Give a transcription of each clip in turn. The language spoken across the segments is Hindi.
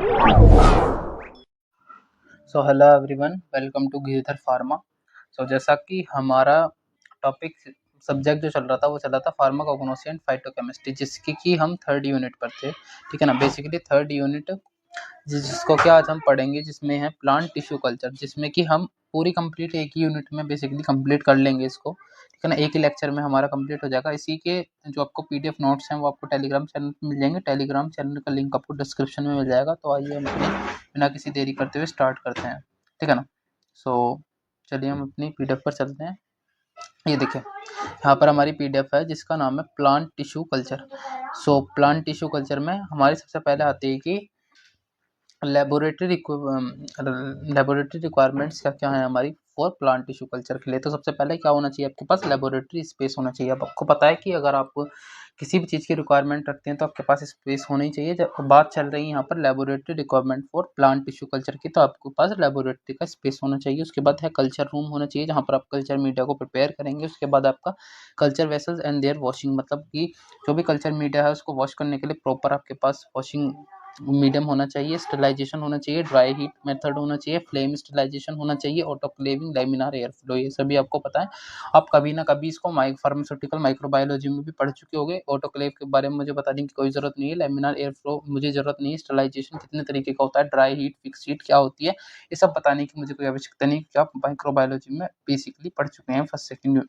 So hello everyone, welcome to Girdhar pharma. जैसा कि हमारा टॉपिक सब्जेक्ट जो चल रहा था वो चल रहा था फार्माकोग्नोसी एंड फाइटोकेमिस्ट्री, जिसकी कि हम थर्ड यूनिट पर थे। ठीक है ना। बेसिकली थर्ड यूनिट जिसको क्या आज हम पढ़ेंगे, जिसमें है प्लांट टिश्यू कल्चर, जिसमें कि हम पूरी कंप्लीट एक ही यूनिट में बेसिकली कंप्लीट कर लेंगे इसको। ठीक है ना। एक ही लेक्चर में हमारा कंप्लीट हो जाएगा। इसी के जो आपको पीडीएफ नोट्स हैं वो आपको टेलीग्राम चैनल पर मिल जाएंगे। टेलीग्राम चैनल का लिंक आपको डिस्क्रिप्शन में मिल जाएगा। तो आइए हम अपनी बिना किसी देरी करते हुए स्टार्ट करते हैं। ठीक है ना। सो चलिए हम अपनी पीडीएफ पर चलते हैं। ये देखिए, यहाँ पर हमारी पीडीएफ है जिसका नाम है plant tissue culture. Plant tissue culture में हमारी सबसे पहले आती है कि लेबोरेटरी रिक्वायरमेंट्स क्या क्या है हमारी फॉर प्लांट टिश्यू कल्चर के लिए। तो सबसे पहले क्या होना चाहिए, आपके पास लेबोरेटरी स्पेस होना चाहिए। अब आपको पता है कि अगर आप किसी भी चीज़ की रिक्वायरमेंट रखते हैं तो आपके पास स्पेस होनी चाहिए। जब बात चल रही है यहाँ पर laboratory requirement for plant tissue culture की, तो आपके पास लेबोरेटरी का स्पेस होना चाहिए। उसके बाद है कल्चर रूम होना चाहिए, जहाँ पर आप कल्चर मीडिया को प्रिपेयर करेंगे। उसके बाद आपका culture vessels and their washing, मतलब कि जो भी कल्चर मीडिया है उसको वॉश करने के लिए प्रॉपर आपके पास वॉशिंग मीडियम होना चाहिए। स्टरलाइजेशन होना चाहिए, ड्राई हीट मेथड होना चाहिए, फ्लेम स्टरलाइजेशन होना चाहिए, ऑटोक्लेविंग, लैमिनार एयर फ्लो, ये सभी आपको पता है। आप कभी ना कभी इसको फार्मास्यूटिकल माइक्रोबायोलॉजी में भी पढ़ चुके होंगे। ऑटोक्लेव के बारे में मुझे बताने की कोई ज़रूरत नहीं है। लैमिनार एयर फ्लो मुझे ज़रूरत नहीं है। स्टरलाइजेशन कितने तरीके का होता है, ड्राई हीट, फिक्स हीट क्या होती है, ये सब बताने की मुझे कोई आवश्यकता नहीं, क्योंकि आप माइक्रोबायोलॉजी में बेसिकली पढ़ चुके हैं फर्स्ट सेकेंड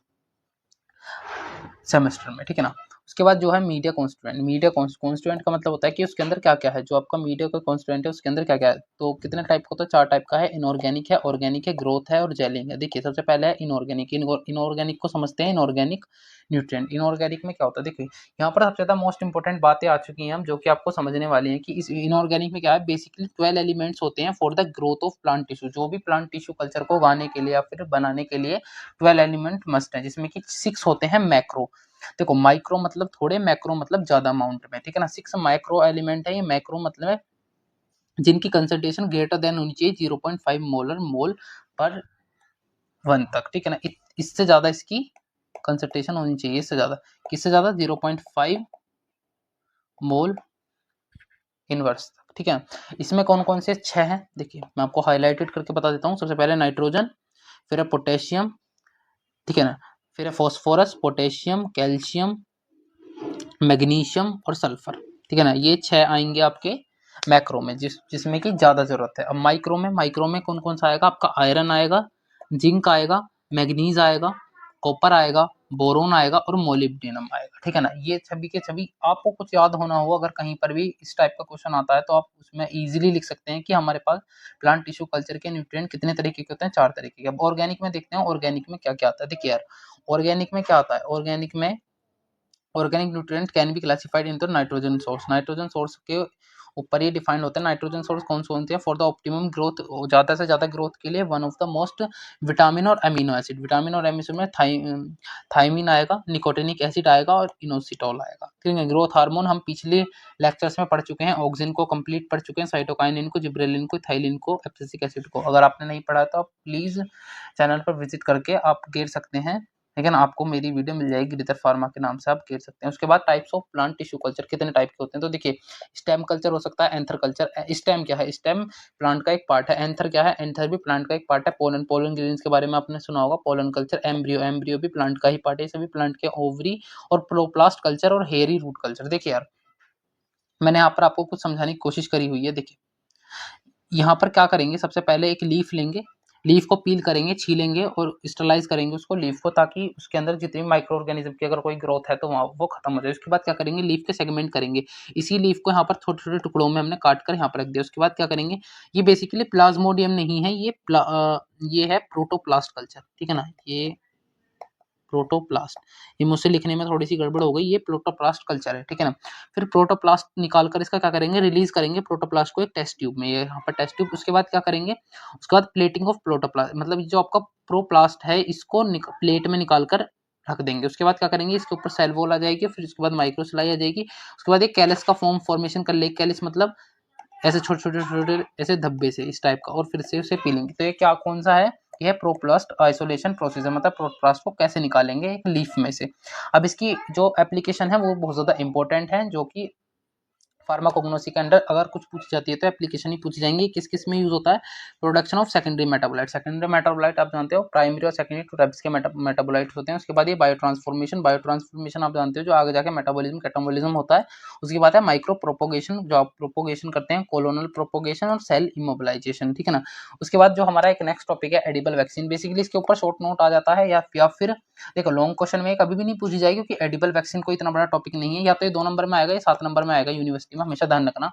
सेमेस्टर में। ठीक है ना। उसके बाद जो है मीडिया कॉन्स्टिट्यूएंट। मीडिया कॉन्स्टिट्यूएंट का मतलब होता है कि उसके अंदर क्या क्या है। जो आपका मीडिया का कॉन्स्टिट्यूएंट है उसके अंदर क्या क्या है। तो कितने टाइप का होता है, 4 टाइप का है। इनऑर्गेनिक है, ऑर्गेनिक है, ग्रोथ है और जेलिंग है। देखिए सबसे पहले है इनऑर्गेनिक। इनऑर्गेनिक को समझते हैं, इनऑर्गेनिक न्यूट्रिएंट। इनऑर्गेनिक में क्या होता है, देखिए यहाँ पर सबसे ज़्यादा मोस्ट इंपॉर्टेंट बातें आ चुकी हैं हम, जो कि आपको समझने वाली हैं कि इस इनऑर्गेनिक में क्या है। बेसिकली 12 एलिमेंट्स होते हैं for the growth of plant tissue. जो भी प्लांट टिश्यू कल्चर को उगाने के लिए या फिर बनाने के लिए 12 एलिमेंट मस्ट है, जिसमें कि 6 होते हैं मैक्रो। देखो माइक्रो मतलब थोड़े, मैक्रो मतलब ज्यादा अमाउंट में। ठीक है ना। 6 माइक्रो एलिमेंट है। ये मैक्रो मतलब है जिनकी कंसंट्रेशन ग्रेटर देन होनी चाहिए 0.5 मोल पर 1 तक। ठीक है ना। इससे ज्यादा इसकी कंसंट्रेशन होनी चाहिए। इससे ज्यादा, किससे ज्यादा, 0.5 मोल इनवर्स तक। ठीक है। इसमें कौन कौन से 6 हैं, देखिए मैं आपको हाईलाइटेड करके बता देता हूँ। सबसे पहले नाइट्रोजन, फिर है पोटेशियम, ठीक है ना, फिर है फॉस्फोरस, पोटेशियम, कैल्शियम, मैग्नीशियम और सल्फर। ठीक है ना। ये 6 आएंगे आपके मैक्रो में, जिसमें कि ज्यादा जरूरत है। अब माइक्रो में कौन कौन सा आएगा, आपका आयरन आएगा, जिंक आएगा, मैग्नीज आएगा, कॉपर आएगा, बोरोन आएगा और मोलिब्डेनम आएगा। ठीक है ना। ये सभी के सभी आपको कुछ याद होना हो, अगर कहीं पर भी इस टाइप का क्वेश्चन आता है तो आप उसमें इजीली लिख सकते हैं कि हमारे पास प्लांट टिश्यू कल्चर के न्यूट्रिएंट कितने तरीके के होते हैं, 4 तरीके के। अब ऑर्गेनिक में देखते हैं ऑर्गेनिक में क्या क्या आता है। देखिए यार, ऑर्गेनिक में क्या आता है, ऑर्गेनिक में organic nutrient can be classified into nitrogen source. Nitrogen source के ऊपर ये डिफाइंड होता है। नाइट्रोजन सोर्स कौन से होते हैं, फॉर द ऑप्टिमम ग्रोथ, ज़्यादा से ज़्यादा ग्रोथ के लिए one of the most vitamin और अमीनो एसिड। विटामिन और एमिनो में थाइमिन आएगा, निकोटिनिक एसिड आएगा और इनोसिटोल आएगा। ठीक है। ग्रोथ हार्मोन हम पिछले लेक्चर्स में पढ़ चुके हैं। ऑक्सिन को कंप्लीट पढ़ चुके हैं, साइटोकाइनिन को, जिब्रेलिन को, थाइलिन को, एब्सिसिक एसिड को। अगर आपने नहीं पढ़ा तो आप प्लीज़ चैनल पर विजिट करके आप गिर सकते हैं। ठीक है ना। आपको मेरी वीडियो मिल जाएगी, गिरधर फार्मा के नाम से आप घेर सकते हैं। उसके बाद types of plant tissue culture कितने टाइप के होते हैं। तो देखिए, स्टेम कल्चर हो सकता है, एंथर कल्चर। स्टेम क्या है, स्टेम प्लांट का एक पार्ट है। एंथर क्या है, एंथर भी प्लांट का एक पार्ट है। पोलन ग्रेन्स के बारे में आपने सुना होगा। पोलन कल्चर, एम्ब्रियो भी प्लांट का ही पार्ट है। सभी प्लांट के ओवरी और प्रोप्लास्ट कल्चर और हेयरी रूट कल्चर। देखिए यार, मैंने यहाँ पर आपको कुछ समझाने की कोशिश करी हुई है। देखिए यहाँ पर क्या करेंगे, सबसे पहले एक लीफ लेंगे, लीफ को पील करेंगे, छीलेंगे और स्टरलाइज करेंगे उसको, लीफ को, ताकि उसके अंदर जितनी माइक्रो ऑर्गेनिज्म की अगर कोई ग्रोथ है तो वहाँ वो खत्म हो जाए। उसके बाद क्या करेंगे, लीफ के सेगमेंट करेंगे। इसी लीफ को यहाँ पर छोटे छोटे टुकड़ों में हमने काट कर यहाँ पर रख दिया। उसके बाद क्या करेंगे, ये बेसिकली प्लाज्मोडियम नहीं है, ये है प्रोटोप्लास्ट कल्चर। ठीक है ना। ये प्रोटोप्लास्ट, ये मुझसे लिखने में थोड़ी सी गड़बड़ हो गई, ये प्रोटोप्लास्ट कल्चर है। ठीक है ना। फिर प्रोटोप्लास्ट निकाल कर इसका क्या करेंगे, रिलीज करेंगे प्रोटोप्लास्ट को एक टेस्ट ट्यूब में, ये यहाँ पर टेस्ट ट्यूब। उसके बाद क्या करेंगे, उसके बाद प्लेटिंग ऑफ प्रोटोप्लास्ट, मतलब जो आपका प्रोप्लास्ट है इसको प्लेट में निकाल कर रख देंगे। उसके बाद क्या करेंगे, इसके ऊपर सेल वॉल आ जाएगी, फिर उसके बाद माइक्रोसिलाई आ जाएगी। उसके बाद एक कैलस का फॉर्मेशन कर ले। कैलस मतलब ऐसे छोटे छोटे छोटे ऐसे धब्बे से इस टाइप का, और फिर से उसे पी लेंगे। तो ये क्या कौन सा है, यह प्रोप्लास्ट आइसोलेशन प्रोसीजर, मतलब प्रोप्लास्ट को कैसे निकालेंगे एक लीफ में से। अब इसकी जो एप्लीकेशन है वो बहुत ज़्यादा इंपॉर्टेंट है, जो कि फार्माकोग्नोसी के अंडर अगर कुछ पूछी जाती है तो एप्लीकेशन ही पूछी जाएंगी। किस किस में यूज होता है? Production of secondary metabolite. Secondary metabolite आप जानते हो प्राइमरी और सेकेंडरी टू टाइप्स के मेटाबोलाइट्स होते हैं। उसके बाद ये बायो ट्रांसफॉर्मेशन, बायो ट्रांसफॉर्मेशन आप जानते हो जो आगे जाके मेटाबॉलिज्म कैटाबॉलिज्म होता है। उसके बाद है माइक्रो प्रोपोगेशन, जो आप प्रोपोगेशन करते हैं, कोलोनल प्रोपोगेशन और सेल इमोबिलाइजेशन, ठीक है ना। उसके बाद जो हमारा एक नेक्स्ट टॉपिक है एडिबल वैक्सीन। बेसिकली इसके ऊपर शॉर्ट नोट आ जाता है, या फिर देखो लॉन्ग क्वेश्चन में कभी भी नहीं पूछी जाएगी, क्योंकि एडिबल वैक्सीन कोई इतना बड़ा टॉपिक नहीं है। या तो ये 2 नंबर में आएगा या 7 नंबर में आएगा यूनिवर्सिटी में, हमेशा ध्यान रखना।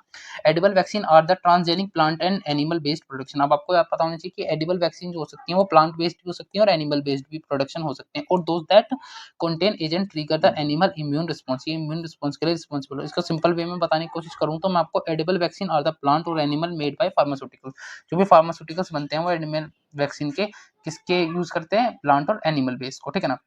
Edible vaccine are the transgenic plant and animal based production. अब आपको पता होना चाहिए कि एडिबल वैक्सीन जो हो सकती है वो प्लांट बेस्ड भी हो सकती है और एनिमल बेस्ड भी प्रोडक्शन हो सकते हैं। और those that contain agent trigger the animal immune response, ये इम्यून रिस्पॉन्स के लिए रिस्पॉन्सिबल है। इसको सिंपल वे में बताने की कोशिश करूँ तो मैं आपको edible vaccine are the plant और एनिमल मेड बाय फार्मास्यूटिकल्स। जो भी फार्मास्यूटिकल्स बनते हैं वो एनिमल वैक्सीन के किसके यूज करते हैं? प्लांट और एनिमल बेस्ड को, ठीक है ना।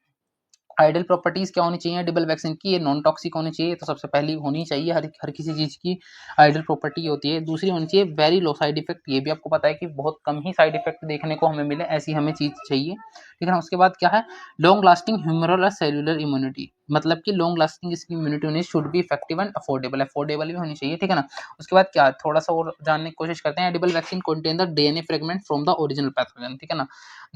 आइडियल प्रॉपर्टीज क्या होनी चाहिए एडिबल वैक्सीन की? ये नॉन टॉक्सिक होनी चाहिए, तो सबसे पहली होनी चाहिए, हर किसी चीज की आइडियल प्रॉपर्टी होती है। दूसरी होनी चाहिए वेरी लो साइड इफेक्ट, ये भी आपको पता है कि बहुत कम ही साइड इफेक्ट देखने को हमें मिले, ऐसी हमें चीज चाहिए, ठीक है ना। उसके बाद क्या है? लॉन्ग लास्टिंग ह्यूमरल और सेलुलर इम्यूनिटी, मतलब कि लॉन्ग लास्टिंग इसकी इम्यूनिटी होनी should be effective and affordable, affordable भी होनी चाहिए, ठीक है ना। उसके बाद क्या, थोड़ा सा और जानने की कोशिश करते हैं। Edible vaccine contain the DNA fragment from the original pathogen, ठीक है ना।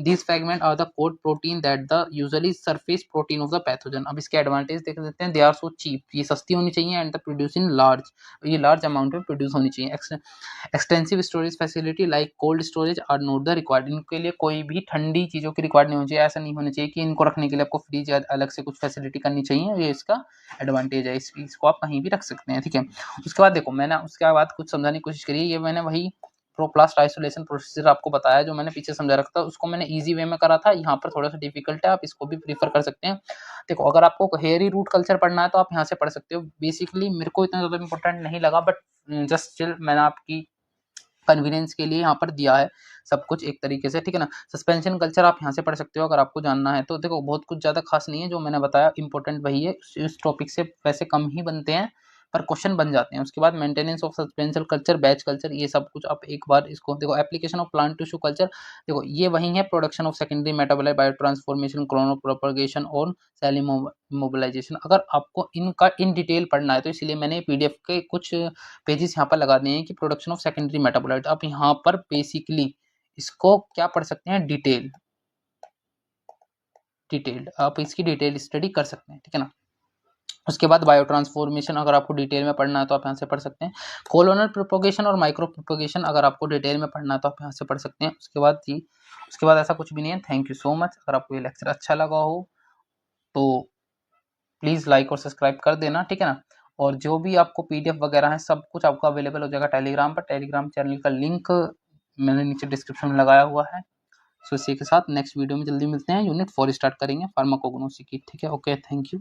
These fragments are the core protein that the usually surface protein of the pathogen। अब इसके एडवांटेज देख लेते हैं। दे आर सो चीप, ये सस्ती होनी चाहिए, and the produce in large, ये लार्ज अमाउंट में प्रोड्यूस होनी चाहिए। Extensive storage facility like cold storage are not the required, इनके लिए कोई भी ठंडी चीज़ों की रिक्वायर्ड नहीं होनी चाहिए। ऐसा नहीं होना चाहिए कि इनको रखने के लिए आपको फ्रिज या अलग से कुछ फैसिलिटी करनी चाहिए, ये इसका एडवांटेज है। इसको आप कहीं भी रख सकते हैं, ठीक है। उसके बाद देखो मैंने उसके बाद कुछ समझाने की कोशिश करी है, ये मैंने वही प्रोप्लास्ट आइसोलेशन प्रोसीजर आपको बताया जो मैंने पीछे समझा रखा था, उसको मैंने इजी वे में करा था। यहाँ पर थोड़ा सा डिफिकल्ट है, आप इसको भी प्रीफर कर सकते हैं। देखो अगर आपको हेयरी रूट कल्चर पढ़ना है तो आप यहाँ से पढ़ सकते हो। बेसिकली मेरे को इतना ज़्यादा इंपॉर्टेंट नहीं लगा, बट जस्ट स्टिल मैंने आपकी कन्वीनियंस के लिए यहाँ पर दिया है सब कुछ एक तरीके से, ठीक है ना। सस्पेंशन कल्चर आप यहाँ से पढ़ सकते हो अगर आपको जानना है तो। देखो बहुत कुछ ज़्यादा खास नहीं है, जो मैंने बताया इंपॉर्टेंट वही है। इस टॉपिक से वैसे कम ही बनते हैं पर क्वेश्चन बन जाते हैं। उसके बाद maintenance of suspension culture, batch culture, ये सब कुछ आप एक बार इसको देखो। Application of plant tissue culture, देखो ये वही है। Production of secondary metabolite, bio transformation, Chrono propagation और सेल मोबिलाइजेशन। अगर आपको इनका इन डिटेल पढ़ना है तो इसलिए मैंने पीडीएफ के कुछ पेजेस यहाँ पर लगा दिए हैं कि प्रोडक्शन ऑफ सेकेंडरी मेटाबोलाइट। आप यहाँ पर बेसिकली इसको क्या पढ़ सकते हैं? डिटेल्ड आप इसकी डिटेल स्टडी कर सकते हैं, ठीक है ना। उसके बाद बायो ट्रांसफॉर्मेशन अगर आपको डिटेल में पढ़ना है तो आप यहाँ से पढ़ सकते हैं। कोलोनल प्रोपोगेशन और माइक्रो प्रोपोगेशन अगर आपको डिटेल में पढ़ना है तो आप यहाँ से पढ़ सकते हैं। उसके बाद ऐसा कुछ भी नहीं है। Thank you so much. अगर आपको ये लेक्चर अच्छा लगा हो तो प्लीज़ लाइक और सब्सक्राइब कर देना, ठीक है ना। और जो भी आपको पीडीएफ वगैरह है सब कुछ आपको अवेलेबल हो जाएगा टेलीग्राम पर। टेलीग्राम चैनल का लिंक मैंने नीचे डिस्क्रिप्शन में लगाया हुआ है। सो इसी के साथ नेक्स्ट वीडियो में जल्दी मिलते हैं। यूनिट 4 स्टार्ट करेंगे फार्माकोग्नोसी की, ठीक है। Okay, thank you.